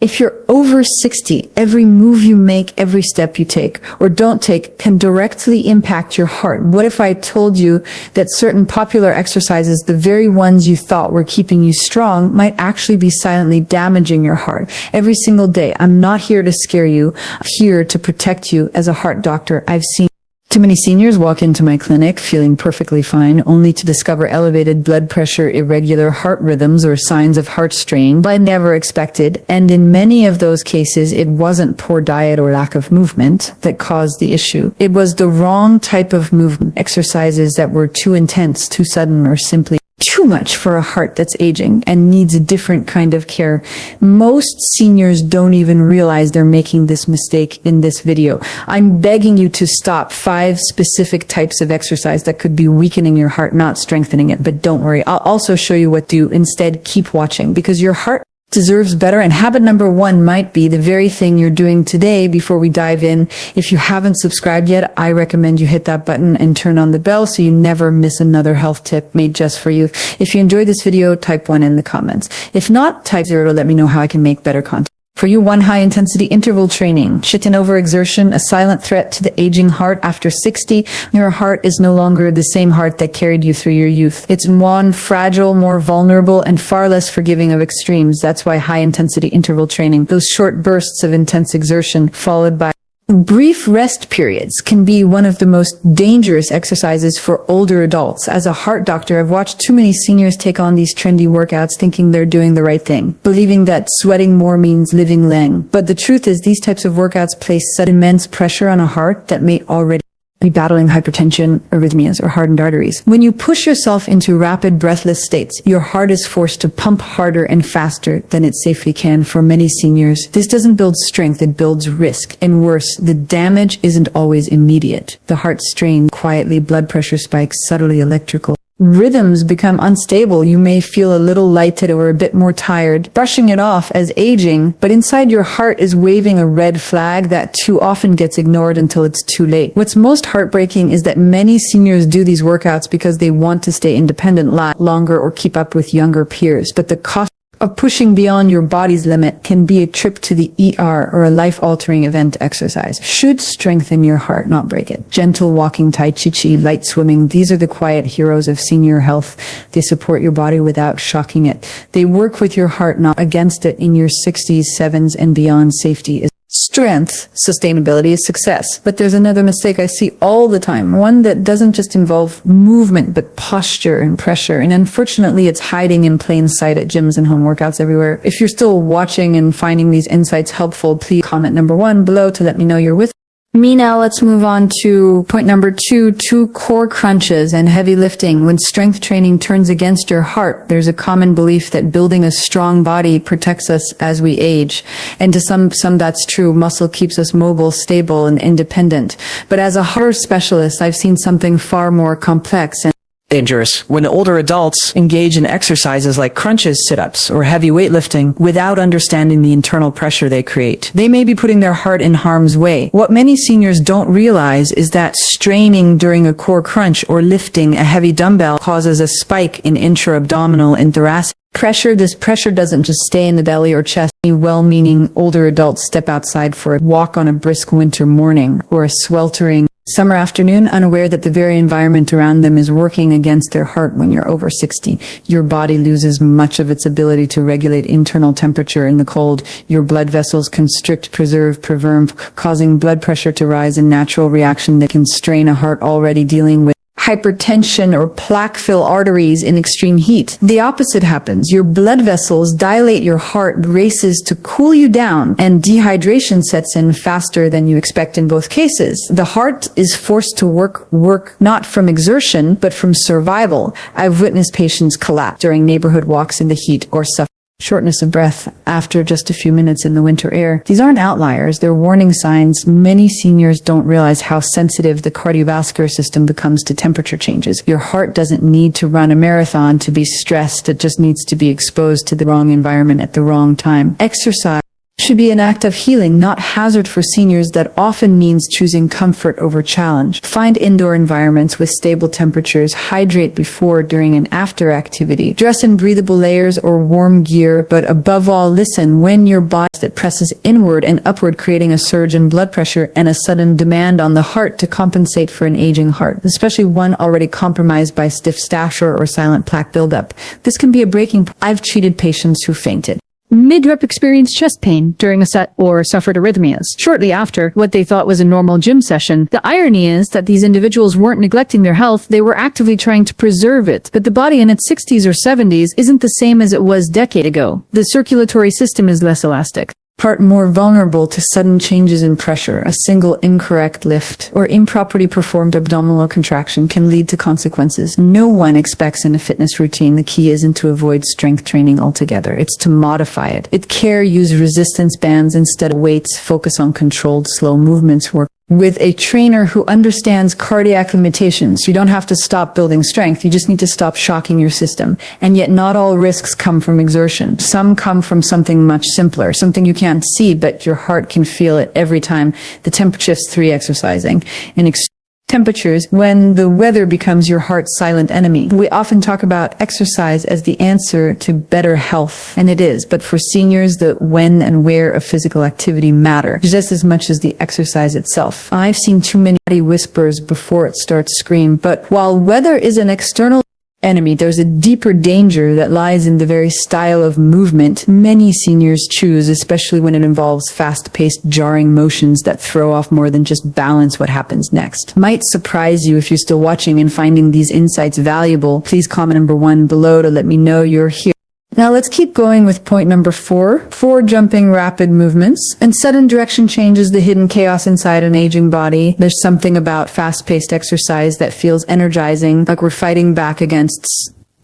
If you're over 60, every move you make, every step you take or don't take can directly impact your heart. What if I told you that certain popular exercises, the very ones you thought were keeping you strong, might actually be silently damaging your heart every single day? I'm not here to scare you. I'm here to protect you. As a heart doctor, I've seen too many seniors walk into my clinic feeling perfectly fine, only to discover elevated blood pressure, irregular heart rhythms, or signs of heart strain I never expected. And in many of those cases, it wasn't poor diet or lack of movement that caused the issue. It was the wrong type of movement, exercises that were too intense, too sudden, or simply too much for a heart that's aging and needs a different kind of care. Most seniors don't even realize they're making this mistake in this video. I'm begging you to stop 5 specific types of exercise that could be weakening your heart, not strengthening it. But don't worry, I'll also show you what to do instead. Keep watching, because your heart deserves better, and habit number 1 might be the very thing you're doing today. Before we dive in, if you haven't subscribed yet, I recommend you hit that button and turn on the bell so you never miss another health tip made just for you. If you enjoyed this video, type 1 in the comments. If not, type 0 to let me know how I can make better content. For you, 1 high-intensity interval training. Shit and overexertion, a silent threat to the aging heart. After 60, your heart is no longer the same heart that carried you through your youth. It's one fragile, more vulnerable, and far less forgiving of extremes. That's why high-intensity interval training, those short bursts of intense exertion followed by brief rest periods, can be one of the most dangerous exercises for older adults. As a heart doctor, I've watched too many seniors take on these trendy workouts thinking they're doing the right thing, believing that sweating more means living long. But the truth is, these types of workouts place such immense pressure on a heart that may already be battling hypertension, arrhythmias, or hardened arteries. When you push yourself into rapid, breathless states, your heart is forced to pump harder and faster than it safely can. For many seniors, this doesn't build strength, it builds risk. And worse, the damage isn't always immediate. The heart strains quietly, blood pressure spikes subtly, electrical rhythms become unstable. You may feel a little lighted or a bit more tired, brushing it off as aging, but inside your heart is waving a red flag that too often gets ignored until it's too late. What's most heartbreaking is that many seniors do these workouts because they want to stay independent longer or keep up with younger peers, but the cost of pushing beyond your body's limit can be a trip to the ER or a life-altering event. Exercise should strengthen your heart, not break it. Gentle walking, tai chi, light swimming, these are the quiet heroes of senior health. They support your body without shocking it. They work with your heart, not against it. In your 60s, 7s, and beyond, safety is strength, sustainability is success. But there's another mistake I see all the time, one that doesn't just involve movement, but posture and pressure. And unfortunately, it's hiding in plain sight at gyms and home workouts everywhere. If you're still watching and finding these insights helpful, please comment number 1 below to let me know you're with me. Now let's move on to point number 2, core crunches and heavy lifting. When strength training turns against your heart, there's a common belief that building a strong body protects us as we age. And to some that's true. Muscle keeps us mobile, stable, and independent. But as a heart specialist, I've seen something far more complex and dangerous when older adults engage in exercises like crunches, sit-ups, or heavy weightlifting without understanding the internal pressure they create. They may be putting their heart in harm's way. What many seniors don't realize is that straining during a core crunch or lifting a heavy dumbbell causes a spike in intra-abdominal and thoracic pressure. This pressure doesn't just stay in the belly or chest. Well-meaning older adults step outside for a walk on a brisk winter morning or a sweltering summer afternoon, unaware that the very environment around them is working against their heart. When you're over 60, your body loses much of its ability to regulate internal temperature in the cold. Your blood vessels constrict, perverm, causing blood pressure to rise, a natural reaction that can strain a heart already dealing with hypertension or plaque-fill arteries in extreme heat. The opposite happens. Your blood vessels dilate, your heart races to cool you down, and dehydration sets in faster than you expect in both cases. The heart is forced to work not from exertion, but from survival. I've witnessed patients collapse during neighborhood walks in the heat or suffer shortness of breath after just a few minutes in the winter air. These aren't outliers, they're warning signs. Many seniors don't realize how sensitive the cardiovascular system becomes to temperature changes. Your heart doesn't need to run a marathon to be stressed, it just needs to be exposed to the wrong environment at the wrong time. Exercise should be an act of healing, not hazard for seniors. That often means choosing comfort over challenge. Find indoor environments with stable temperatures. Hydrate before, during, and after activity. Dress in breathable layers or warm gear, but above all, listen when your body that presses inward and upward, creating a surge in blood pressure and a sudden demand on the heart to compensate for an aging heart, especially one already compromised by stiff stature or silent plaque buildup. This can be a breaking point. I've treated patients who fainted Mid-rep experienced chest pain during a set or suffered arrhythmias shortly after what they thought was a normal gym session. The irony is that these individuals weren't neglecting their health, they were actively trying to preserve it. But the body in its 60s or 70s isn't the same as it was a decade ago. The circulatory system is less elastic. Part more vulnerable to sudden changes in pressure. A single incorrect lift or improperly performed abdominal contraction can lead to consequences no one expects in a fitness routine. The key isn't to avoid strength training altogether. It's to modify it. With care, use resistance bands instead of weights. Focus on controlled, slow movements. Work with a trainer who understands cardiac limitations. You don't have to stop building strength. You just need to stop shocking your system. And yet not all risks come from exertion. Some come from something much simpler, something you can't see, but your heart can feel it every time the temperature shifts. 3, exercising in temperatures when the weather becomes your heart's silent enemy. We often talk about exercise as the answer to better health, and it is, but for seniors, the when and where of physical activity matter just as much as the exercise itself. I've seen too many whispers before it starts scream, but while weather is an external enemy, there's a deeper danger that lies in the very style of movement many seniors choose, especially when it involves fast-paced, jarring motions that throw off more than just balance. What happens next might surprise you. If you're still watching and finding these insights valuable, please comment number 1 below to let me know you're here. Now let's keep going with point number 4. 4 jumping rapid movements and sudden direction changes, the hidden chaos inside an aging body. There's something about fast-paced exercise that feels energizing, like we're fighting back against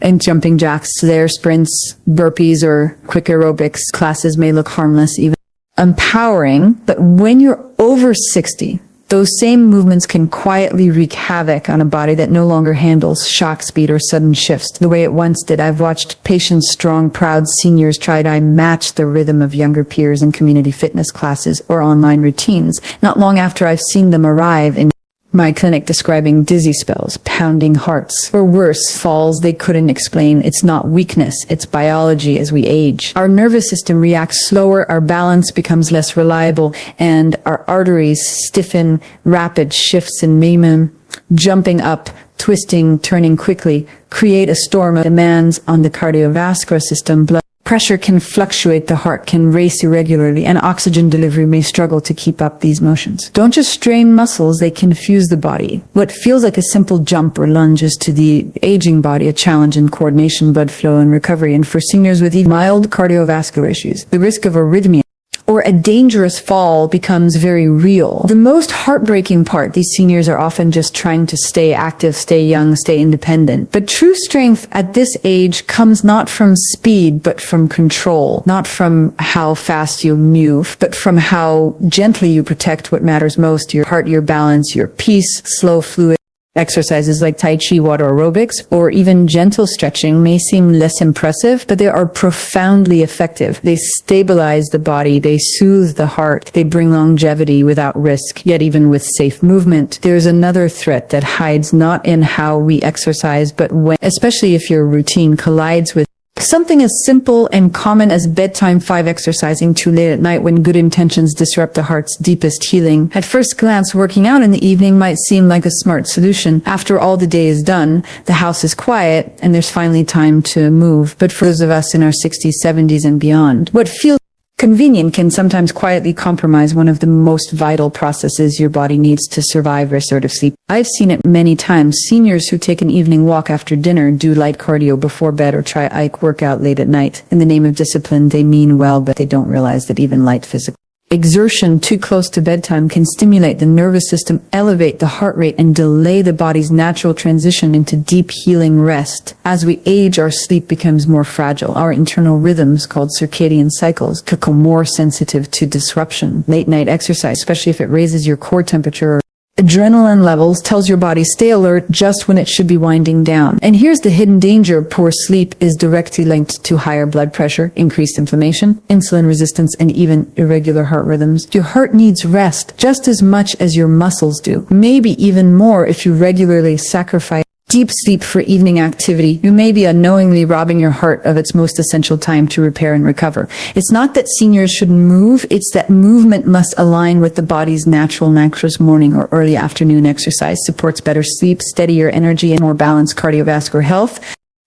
and jumping jacks. Their sprints, burpees, or quick aerobics classes may look harmless, even empowering, but when you're over 60, those same movements can quietly wreak havoc on a body that no longer handles shock, speed, or sudden shifts the way it once did. I've watched patient, strong, proud seniors try to match the rhythm of younger peers in community fitness classes or online routines. Not long after I've seen them arrive in my clinic, describing dizzy spells, pounding hearts, or worse, falls they couldn't explain. It's not weakness, it's biology. As we age, our nervous system reacts slower, our balance becomes less reliable, and our arteries stiffen. Rapid shifts in movement, jumping up, twisting, turning quickly, create a storm of demands on the cardiovascular system. Blood pressure can fluctuate, the heart can race irregularly, and oxygen delivery may struggle to keep up these motions. Don't just strain muscles, they confuse the body. What feels like a simple jump or lunge is to the aging body a challenge in coordination, blood flow, and recovery. And for seniors with even mild cardiovascular issues, the risk of arrhythmia or a dangerous fall becomes very real. The most heartbreaking part, these seniors are often just trying to stay active, stay young, stay independent. But true strength at this age comes not from speed, but from control. Not from how fast you move, but from how gently you protect what matters most: your heart, your balance, your peace. Slow, fluid exercises like Tai Chi, water aerobics, or even gentle stretching may seem less impressive, but they are profoundly effective. They stabilize the body, they soothe the heart, they bring longevity without risk. Yet even with safe movement, there's another threat that hides not in how we exercise, but when, especially if your routine collides with something as simple and common as bedtime 5, exercising too late at night when good intentions disrupt the heart's deepest healing. At first glance, working out in the evening might seem like a smart solution. After all the day is done, the house is quiet, and there's finally time to move. But for those of us in our 60s, 70s, and beyond, what feels convenient can sometimes quietly compromise one of the most vital processes your body needs to survive: restorative sleep. I've seen it many times. Seniors who take an evening walk after dinner, do light cardio before bed, or try Ike workout late at night. In the name of discipline, they mean well, but they don't realize that even light physical exertion too close to bedtime can stimulate the nervous system, elevate the heart rate, and delay the body's natural transition into deep healing rest. As we age, our sleep becomes more fragile. Our internal rhythms, called circadian cycles, become more sensitive to disruption. Late night exercise, especially if it raises your core temperature or adrenaline levels tells your body stay alert just when it should be winding down. And here's the hidden danger. Poor sleep is directly linked to higher blood pressure, increased inflammation, insulin resistance, and even irregular heart rhythms. Your heart needs rest just as much as your muscles do. Maybe even more if you regularly sacrifice deep sleep for evening activity. You may be unknowingly robbing your heart of its most essential time to repair and recover. It's not that seniors shouldn't move, it's that movement must align with the body's natural nitrous. Morning or early afternoon exercise supports better sleep, steadier energy, and more balanced cardiovascular health.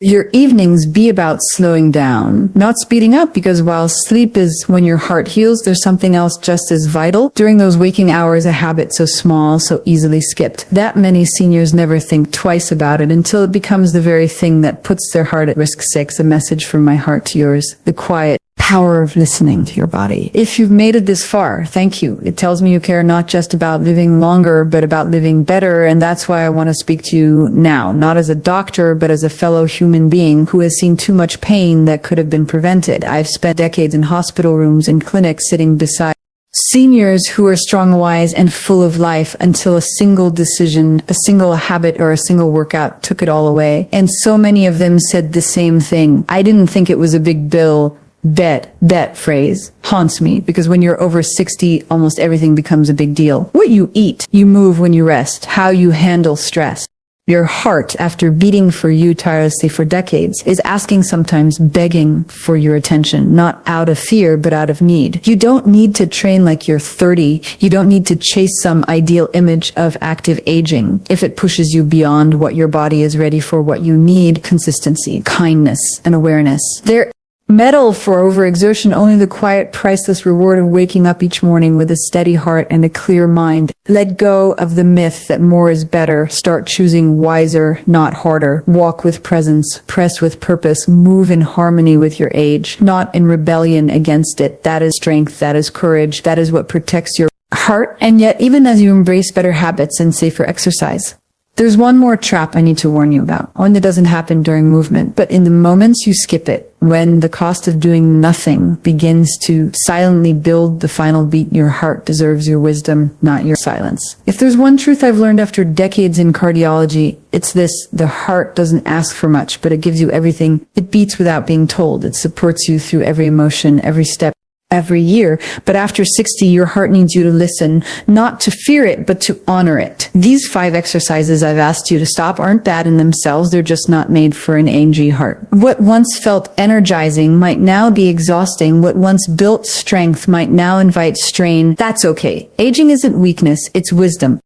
Your evenings be about slowing down, not speeding up, because while sleep is when your heart heals, there's something else just as vital. During those waking hours, a habit so small, so easily skipped, that many seniors never think twice about it until it becomes the very thing that puts their heart at risk. 6. A message from my heart to yours. The quiet power of listening to your body. If you've made it this far, thank you. It tells me you care not just about living longer, but about living better. And that's why I want to speak to you now, not as a doctor, but as a fellow human being who has seen too much pain that could have been prevented. I've spent decades in hospital rooms and clinics sitting beside seniors who are strong, wise, and full of life until a single decision, a single habit, or a single workout took it all away. And so many of them said the same thing. I didn't think it was a big bill. That phrase haunts me because when you're over 60, almost everything becomes a big deal. What you eat, you move when you rest, how you handle stress. Your heart, after beating for you tirelessly for decades, is asking, sometimes begging for your attention, not out of fear, but out of need. You don't need to train like you're 30. You don't need to chase some ideal image of active aging. If it pushes you beyond what your body is ready for, what you need, consistency, kindness, and awareness. There medal for overexertion, only the quiet, priceless reward of waking up each morning with a steady heart and a clear mind. Let go of the myth that more is better. Start choosing wiser, not harder. Walk with presence, press with purpose, move in harmony with your age, not in rebellion against it. That is strength, that is courage, that is what protects your heart. And yet, even as you embrace better habits and safer exercise, there's one more trap I need to warn you about. One that doesn't happen during movement, but in the moments you skip it, when the cost of doing nothing begins to silently build the final beat. Your heart deserves your wisdom, not your silence. If there's one truth I've learned after decades in cardiology, it's this: the heart doesn't ask for much, but it gives you everything. It beats without being told. It supports you through every emotion, every step, every year. But after 60, your heart needs you to listen, not to fear it, but to honor it. These 5 exercises I've asked you to stop aren't bad in themselves. They're just not made for an aging heart. What once felt energizing might now be exhausting. What once built strength might now invite strain. That's okay. Aging isn't weakness, it's wisdom.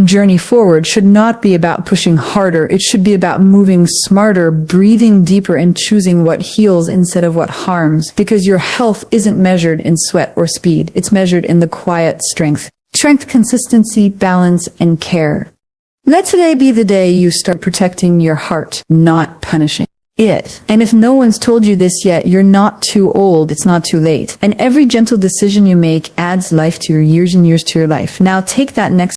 Journey forward should not be about pushing harder. It should be about moving smarter, breathing deeper, and choosing what heals instead of what harms. Because your health isn't measured in sweat or speed. It's measured in the quiet strength. Strength, consistency, balance, and care. Let today be the day you start protecting your heart, not punishing it. And if no one's told you this yet, you're not too old. It's not too late. And every gentle decision you make adds life to your years and years to your life. Now take that next